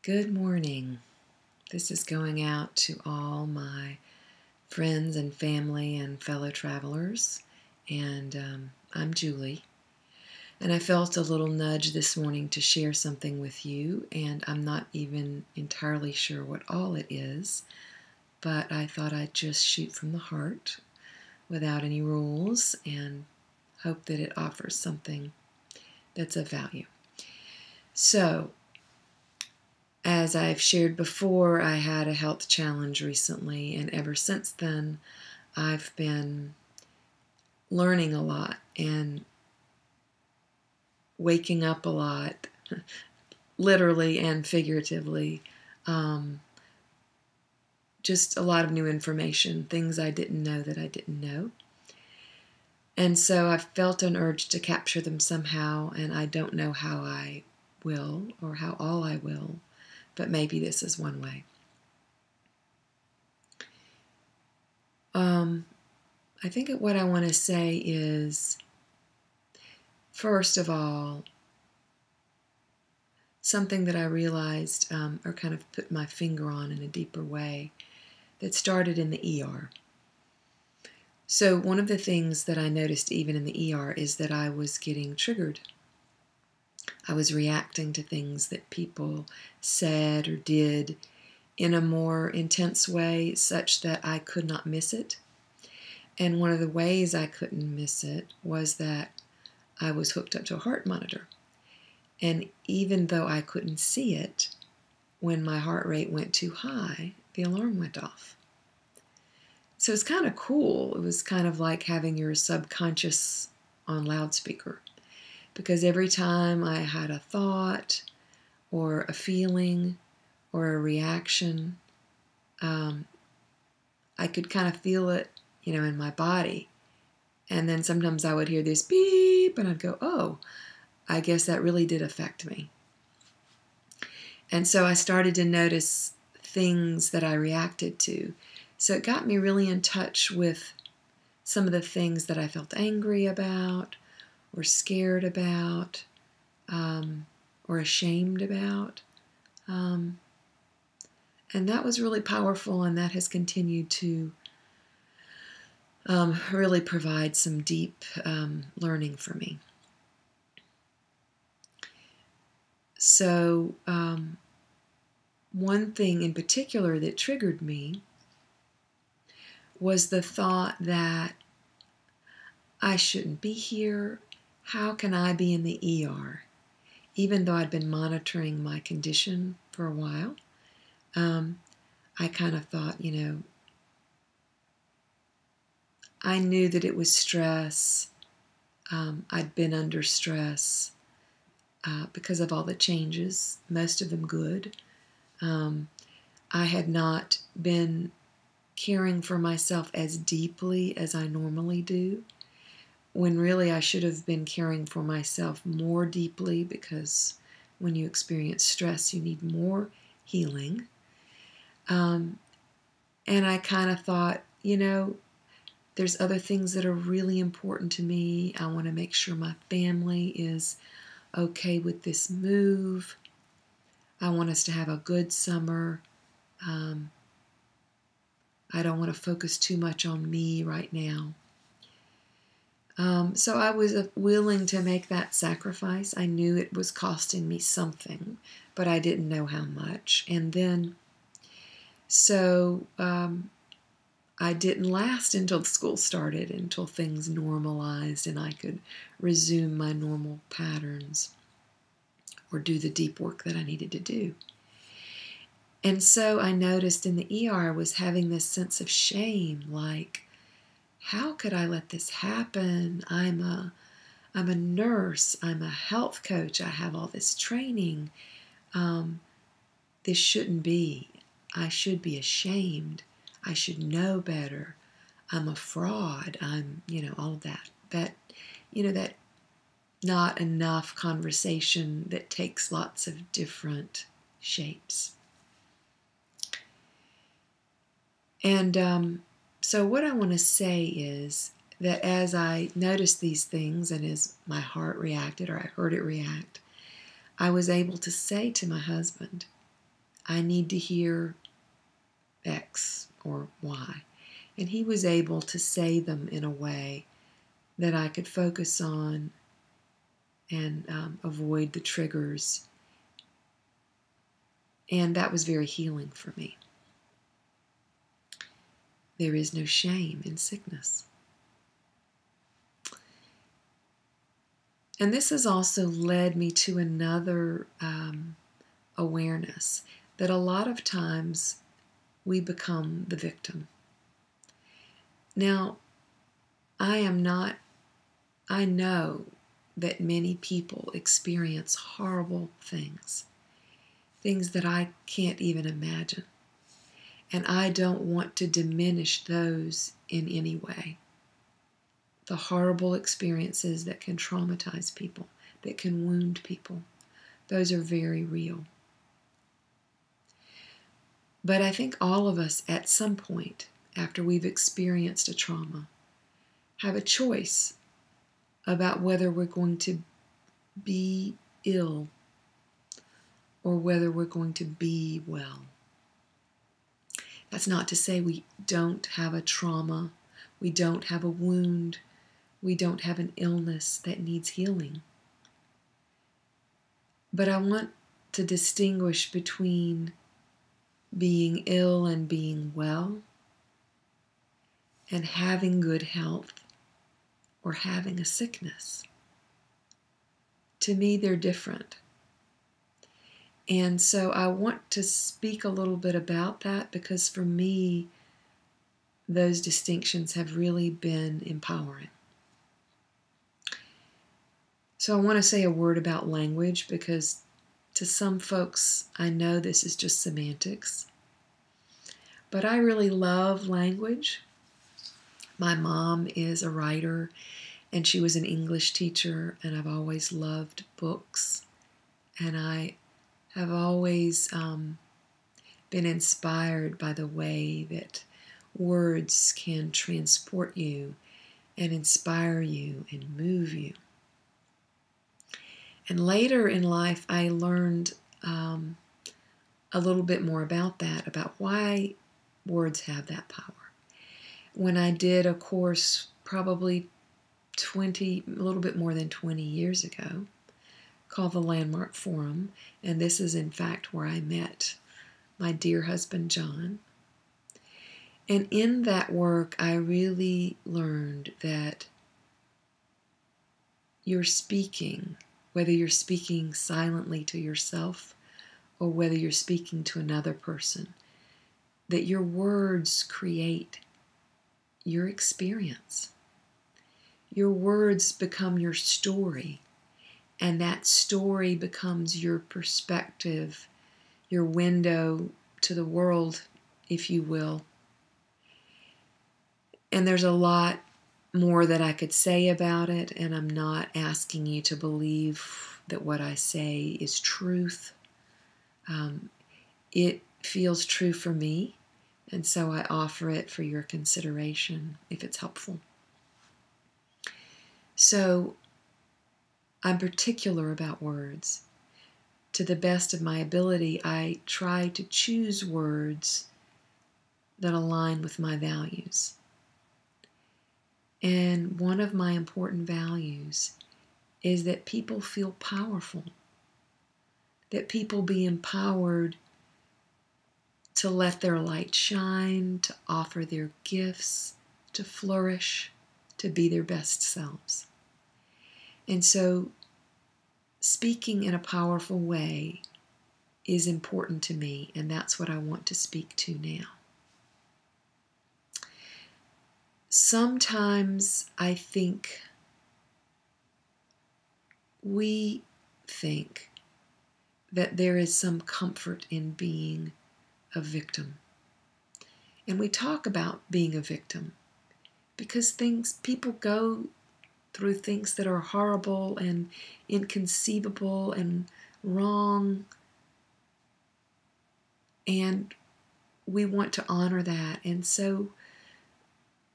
Good morning. This is going out to all my friends and family and fellow travelers. And I'm Julie. And I felt a little nudge this morning to share something with you, and I'm not even entirely sure what all it is, but I thought I'd just shoot from the heart without any rules and hope that it offers something that's of value. So, as I've shared before, I had a health challenge recently, and ever since then, I've been learning a lot and waking up a lot, literally and figuratively. Just a lot of new information, things I didn't know that I didn't know. And so I felt an urge to capture them somehow, and I don't know how I will or how all I will, but maybe this is one way. I think what I want to say is, first of all, something that I realized or kind of put my finger on in a deeper way that started in the ER. So one of the things that I noticed even in the ER is that I was getting triggered. I was reacting to things that people said or did in a more intense way such that I could not miss it. And one of the ways I couldn't miss it was that I was hooked up to a heart monitor. And even though I couldn't see it, when my heart rate went too high, the alarm went off. So it's kind of cool. It was kind of like having your subconscious on loudspeaker. Because every time I had a thought or a feeling or a reaction, I could kind of feel it, in my body. And then sometimes I would hear this beep, and I'd go, oh, I guess that really did affect me. And so I started to notice things that I reacted to. So it got me really in touch with some of the things that I felt angry about, or scared about, or ashamed about. And that was really powerful, and that has continued to really provide some deep learning for me. So one thing in particular that triggered me was the thought that I shouldn't be here. How can I be in the ER? Even though I'd been monitoring my condition for a while, I kind of thought, I knew that it was stress. I'd been under stress because of all the changes, most of them good. I had not been caring for myself as deeply as I normally do, when really I should have been caring for myself more deeply, because when you experience stress, you need more healing. And I kind of thought, there's other things that are really important to me. I want to make sure my family is okay with this move. I want us to have a good summer. I don't want to focus too much on me right now. So I was willing to make that sacrifice. I knew it was costing me something, but I didn't know how much. And then, so I didn't last until the school started, until things normalized and I could resume my normal patterns or do the deep work that I needed to do. And so I noticed in the ER I was having this sense of shame, like, how could I let this happen? I'm a nurse. I'm a health coach. I have all this training. This shouldn't be. I should be ashamed. I should know better. I'm a fraud. I'm, all of that. That not enough conversation that takes lots of different shapes. And so what I want to say is that as I noticed these things and as my heart reacted, or I heard it react, I was able to say to my husband, I need to hear X or Y. And he was able to say them in a way that I could focus on and avoid the triggers. And that was very healing for me. There is no shame in sickness. And this has also led me to another awareness that a lot of times we become the victim. Now, I know that many people experience horrible things that I can't even imagine. And I don't want to diminish those in any way. The horrible experiences that can traumatize people, that can wound people, those are very real. But I think all of us at some point, after we've experienced a trauma, have a choice about whether we're going to be ill or whether we're going to be well. That's not to say we don't have a trauma, we don't have a wound, we don't have an illness that needs healing. But I want to distinguish between being ill and being well, and having good health or having a sickness. To me, they're different. And so I want to speak a little bit about that because for me, those distinctions have really been empowering. So I want to say a word about language because to some folks, I know this is just semantics. But I really love language. My mom is a writer and she was an English teacher, and I've always loved books. And I have always been inspired by the way that words can transport you and inspire you and move you. And later in life, I learned a little bit more about that, about why words have that power. When I did a course probably a little bit more than 20 years ago, called the Landmark Forum, and this is in fact where I met my dear husband John. And in that work, I really learned that you're speaking, whether you're speaking silently to yourself or whether you're speaking to another person, that your words create your experience. Your words become your story, and that story becomes your perspective, your window to the world, if you will. And there's a lot more that I could say about it, and I'm not asking you to believe that what I say is truth. It feels true for me, and so I offer it for your consideration if it's helpful. So I'm particular about words. To the best of my ability, I try to choose words that align with my values. And one of my important values is that people feel powerful, that people be empowered to let their light shine, to offer their gifts, to flourish, to be their best selves. And so speaking in a powerful way is important to me, and that's what I want to speak to now. Sometimes we think that there is some comfort in being a victim. And we talk about being a victim because people go through things that are horrible and inconceivable and wrong. And we want to honor that. And so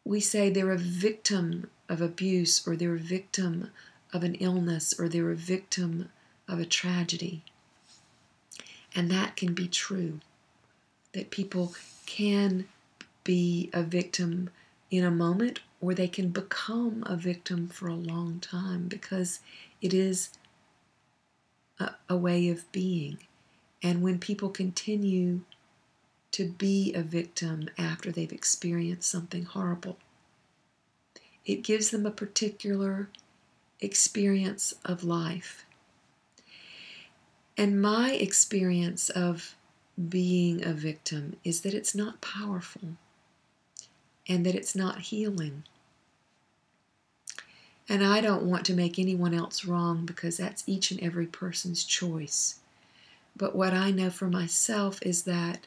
we say they're a victim of abuse, or they're a victim of an illness, or they're a victim of a tragedy. And that can be true, that people can be a victim in a moment, or they can become a victim for a long time, because it is a way of being. And when people continue to be a victim after they've experienced something horrible, it gives them a particular experience of life. And my experience of being a victim is that it's not powerful and that it's not healing. And I don't want to make anyone else wrong, because that's each and every person's choice. But what I know for myself is that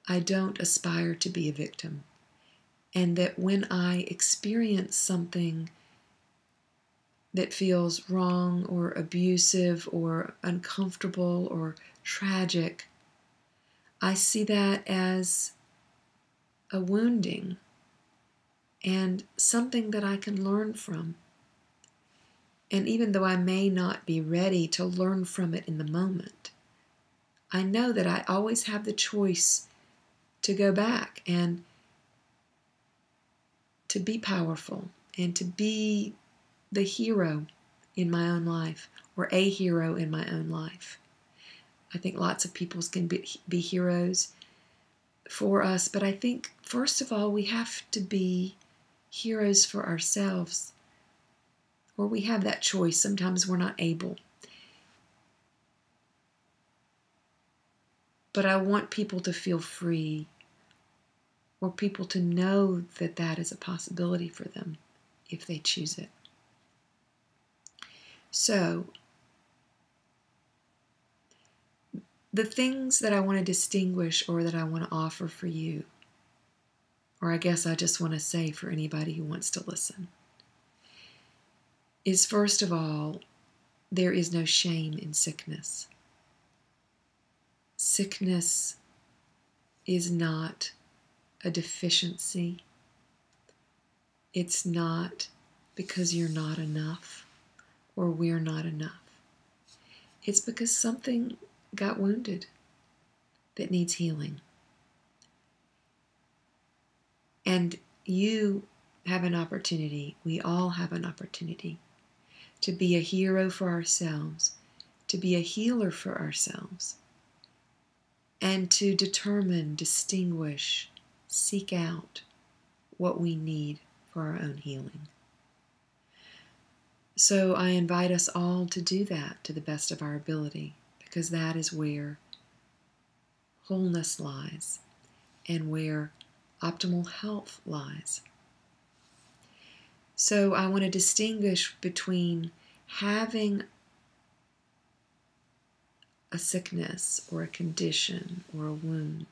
I don't aspire to be a victim. And that when I experience something that feels wrong or abusive or uncomfortable or tragic, I see that as a wounding and something that I can learn from. And even though I may not be ready to learn from it in the moment, I know that I always have the choice to go back and to be powerful and to be the hero in my own life, or a hero in my own life. I think lots of people can be heroes for us, but I think first of all we have to be heroes for ourselves, or we have that choice. Sometimes we're not able. But I want people to feel free, or people to know that that is a possibility for them if they choose it. So, the things that I want to distinguish, or that I want to offer for you, or I guess I just want to say for anybody who wants to listen, is first of all, there is no shame in sickness. Sickness is not a deficiency. It's not because you're not enough or we're not enough. It's because something got wounded that needs healing. And you have an opportunity, we all have an opportunity, to be a hero for ourselves, to be a healer for ourselves, and to determine, distinguish, seek out what we need for our own healing. So I invite us all to do that to the best of our ability, because that is where wholeness lies and where optimal health lies. So I want to distinguish between having a sickness or a condition or a wound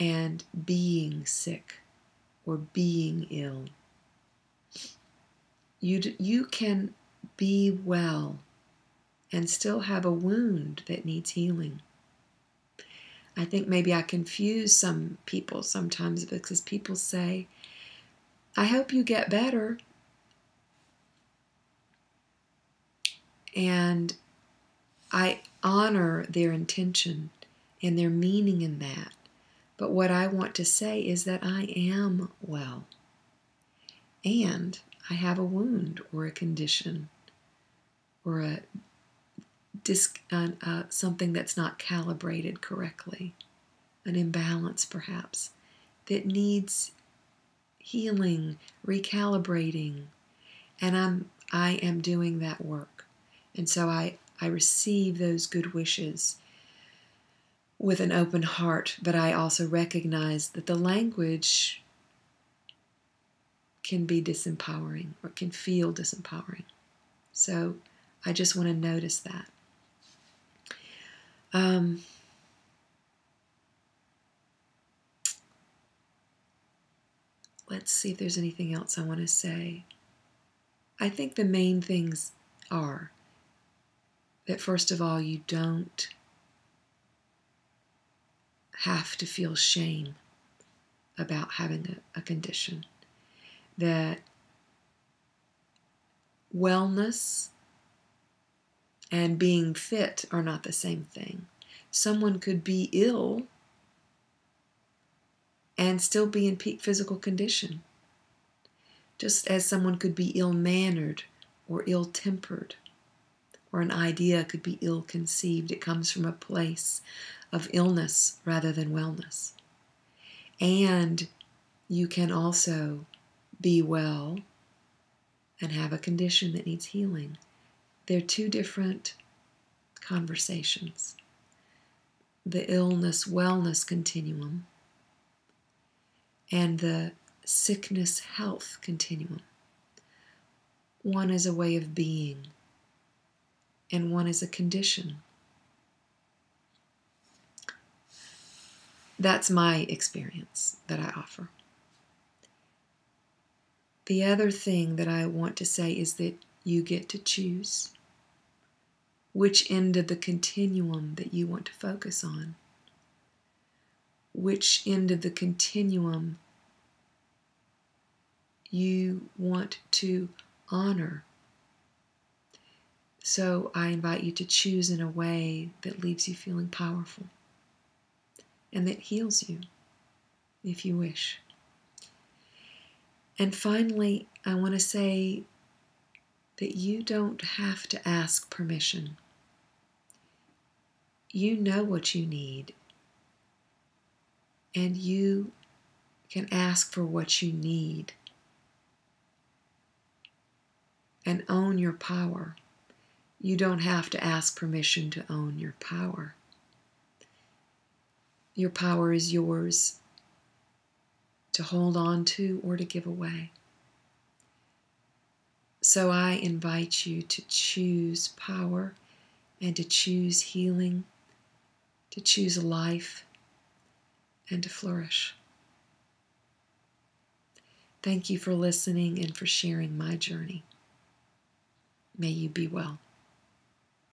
and being sick or being ill. You can be well and still have a wound that needs healing. I think maybe I confuse some people sometimes, because people say, I hope you get better. And I honor their intention and their meaning in that. But what I want to say is that I am well. And I have a wound or a condition or something that's not calibrated correctly, an imbalance perhaps, that needs healing, recalibrating, and I am doing that work. And so I receive those good wishes with an open heart, but I also recognize that the language can be disempowering or can feel disempowering. So I just want to notice that. Let's see if there's anything else I want to say. I think the main things are that, first of all, you don't have to feel shame about having a condition. That wellness and being fit are not the same thing. Someone could be ill and still be in peak physical condition, just as someone could be ill-mannered or ill-tempered, or an idea could be ill-conceived. It comes from a place of illness rather than wellness. And you can also be well and have a condition that needs healing. They're two different conversations. The illness-wellness continuum and the sickness-health continuum. One is a way of being, and one is a condition. That's my experience that I offer. The other thing that I want to say is that you get to choose which end of the continuum that you want to focus on, which end of the continuum you want to honor. So I invite you to choose in a way that leaves you feeling powerful and that heals you, if you wish. And finally, I want to say that you don't have to ask permission. You know what you need, and you can ask for what you need and own your power. You don't have to ask permission to own your power. Your power is yours to hold on to or to give away. So I invite you to choose power and to choose healing, to choose life, and to flourish. Thank you for listening and for sharing my journey. May you be well.